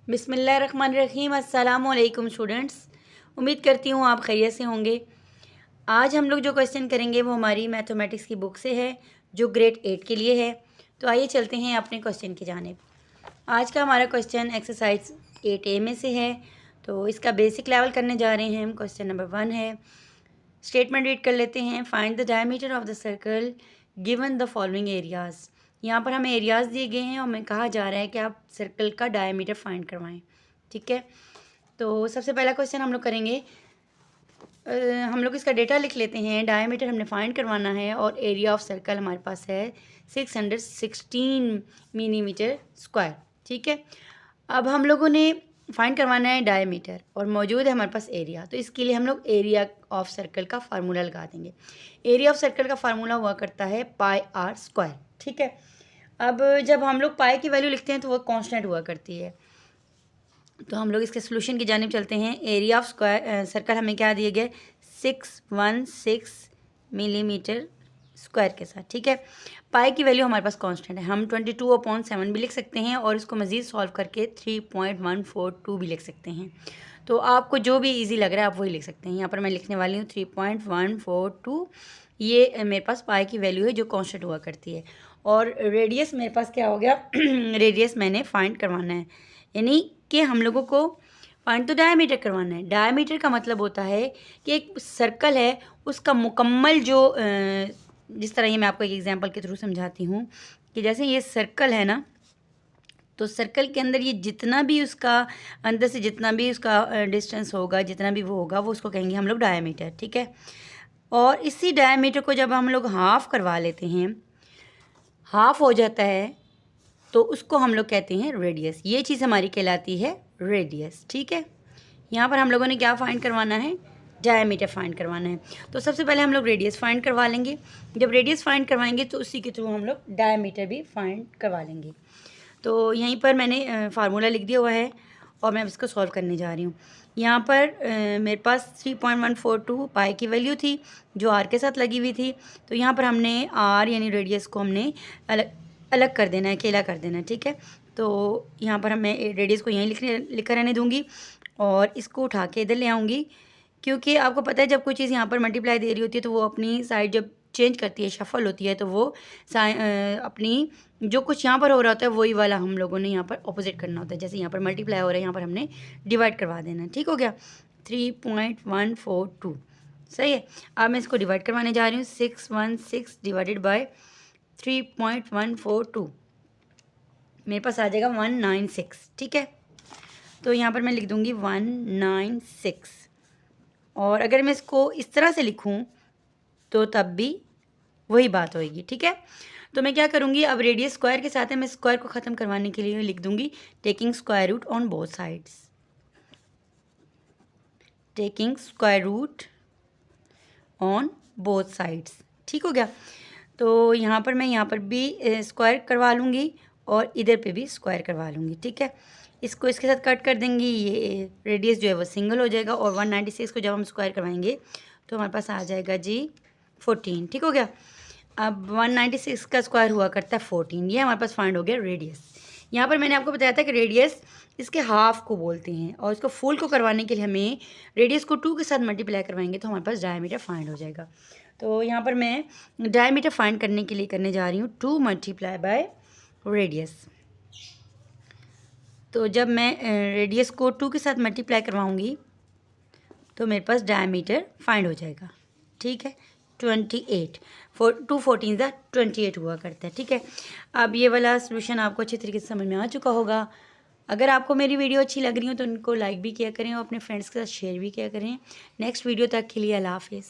बिस्मिल्लाहिर्रहमानिर्रहीम। अस्सलामु अलैकुम स्टूडेंट्स, उम्मीद करती हूँ आप खैरियत से होंगे। आज हम लोग जो क्वेश्चन करेंगे वो हमारी मैथमेटिक्स की बुक से है जो ग्रेड 8 के लिए है। तो आइए चलते हैं अपने क्वेश्चन की जानिब। आज का हमारा क्वेश्चन एक्सरसाइज 8A में से है। तो इसका बेसिक लेवल करने जा रहे हैं हम। क्वेश्चन नंबर 1 है, स्टेटमेंट रीड कर लेते हैं। Find the diameter of the circle given the following areas. यहाँ पर हमें एरियाज़ दिए गए हैं और हमें कहा जा रहा है कि आप सर्कल का डायमीटर फाइंड करवाएं। ठीक है, तो सबसे पहला क्वेश्चन हम लोग करेंगे। हम लोग इसका डेटा लिख लेते हैं। डायमीटर हमने फाइंड करवाना है और एरिया ऑफ सर्कल हमारे पास है 616 मिलीमीटर स्क्वायर। ठीक है, अब हम लोगों ने फाइंड करवाना है डायमीटर और मौजूद है हमारे पास एरिया। तो इसके लिए हम लोग एरिया ऑफ सर्कल का फार्मूला लगा देंगे। एरिया ऑफ सर्कल का फार्मूला हुआ करता है पाई आर स्क्वायर। ठीक है, अब जब हम लोग पाई की वैल्यू लिखते हैं तो वो कांस्टेंट हुआ करती है। तो हम लोग इसके सोल्यूशन की जानिब चलते हैं। एरिया ऑफ स्क्वायर सर्कल हमें क्या दिए गए, 616 मिलीमीटर स्क्वायर के साथ। ठीक है, पाई की वैल्यू हमारे पास कांस्टेंट है। हम 22/7 भी लिख सकते हैं और इसको मज़ीद सॉल्व करके 3.142 भी लिख सकते हैं। तो आपको जो भी इजी लग रहा है आप वही लिख सकते हैं। यहाँ पर मैं लिखने वाली हूँ 3.142। ये मेरे पास पाई की वैल्यू है जो कांस्टेंट हुआ करती है। और रेडियस मेरे पास क्या हो गया रेडियस मैंने फाइंड करवाना है, यानी कि हम लोगों को फाइंड तो डायमीटर करवाना है। डायमीटर का मतलब होता है कि एक सर्कल है उसका मुकम्मल जो जिस तरह ये मैं आपको एक एग्जांपल के थ्रू समझाती हूँ कि जैसे ये सर्कल है ना, तो सर्कल के अंदर ये जितना भी उसका अंदर से जितना भी उसका डिस्टेंस होगा, जितना भी वो होगा, वो उसको कहेंगे हम लोग डायमीटर। ठीक है, और इसी डायमीटर को जब हम लोग हाफ़ करवा लेते हैं, हाफ़ हो जाता है, तो उसको हम लोग कहते हैं रेडियस। ये चीज़ हमारी कहलाती है रेडियस। ठीक है, यहाँ पर हम लोगों ने क्या फाइंड करवाना है, डायमीटर फाइंड करवाना है। तो सबसे पहले हम लोग रेडियस फाइंड करवा लेंगे। जब रेडियस फाइंड करवाएंगे तो उसी के थ्रू हम लोग डायमीटर भी फाइंड करवा लेंगे। तो यहीं पर मैंने फार्मूला लिख दिया हुआ है और मैं इसको सॉल्व करने जा रही हूँ। यहाँ पर मेरे पास 3.142 पाई की वैल्यू थी जो आर के साथ लगी हुई थी। तो यहाँ पर हमने आर यानी रेडियस को हमने अलग कर देना है, अकेला कर देना है। ठीक है, तो यहाँ पर मैं रेडियस को यहीं लिखकर रहने दूँगी और इसको उठा के इधर ले आऊँगी, क्योंकि आपको पता है जब कोई चीज़ यहाँ पर मल्टीप्लाई दे रही होती है तो वो अपनी साइड जब चेंज करती है, शफल होती है, तो वो अपनी जो कुछ यहाँ पर हो रहा होता है वही वाला हम लोगों ने यहाँ पर ऑपोजिट करना होता है। जैसे यहाँ पर मल्टीप्लाई हो रहा है, यहाँ पर हमने डिवाइड करवा देना है। ठीक हो गया, 3.142 सही है। अब मैं इसको डिवाइड करवाने जा रही हूँ। 616 डिवाइडेड बाय 3.142 मेरे पास आ जाएगा 196। ठीक है, तो यहाँ पर मैं लिख दूँगी 196। और अगर मैं इसको इस तरह से लिखूँ तो तब भी वही बात होएगी। ठीक है, तो मैं क्या करूँगी, अब रेडियस स्क्वायर के साथ है, मैं स्क्वायर को ख़त्म करवाने के लिए लिख दूँगी taking square root on both sides. Taking square root on both sides. ठीक हो गया, तो यहाँ पर मैं यहाँ पर भी स्क्वायर करवा लूँगी और इधर पे भी स्क्वायर करवा लूँगी। ठीक है, इसको इसके साथ कट कर देंगे, ये रेडियस जो है वो सिंगल हो जाएगा और 196 को जब हम स्क्वायर करवाएंगे तो हमारे पास आ जाएगा जी 14। ठीक हो गया, अब 196 का स्क्वायर हुआ करता है 14। ये हमारे पास फाइंड हो गया रेडियस। यहाँ पर मैंने आपको बताया था कि रेडियस इसके हाफ को बोलते हैं और इसको फुल को करवाने के लिए हमें रेडियस को 2 के साथ मल्टीप्लाई करवाएंगे तो हमारे पास डायमीटर फाइंड हो जाएगा। तो यहाँ पर मैं डायमीटर फाइंड करने के लिए करने जा रही हूँ 2 मल्टीप्लाई बाय रेडियस। तो जब मैं रेडियस को 2 के साथ मल्टीप्लाई करवाऊँगी तो मेरे पास डायमीटर फाइंड हो जाएगा। ठीक है, 28 2 14 28 हुआ करता है। ठीक है, अब ये वाला सोल्यूशन आपको अच्छी तरीके से समझ में आ चुका होगा। अगर आपको मेरी वीडियो अच्छी लग रही हो तो उनको लाइक भी किया करें और अपने फ्रेंड्स के साथ शेयर भी किया करें। नेक्स्ट वीडियो तक के लिए अल्लाह हाफिज़।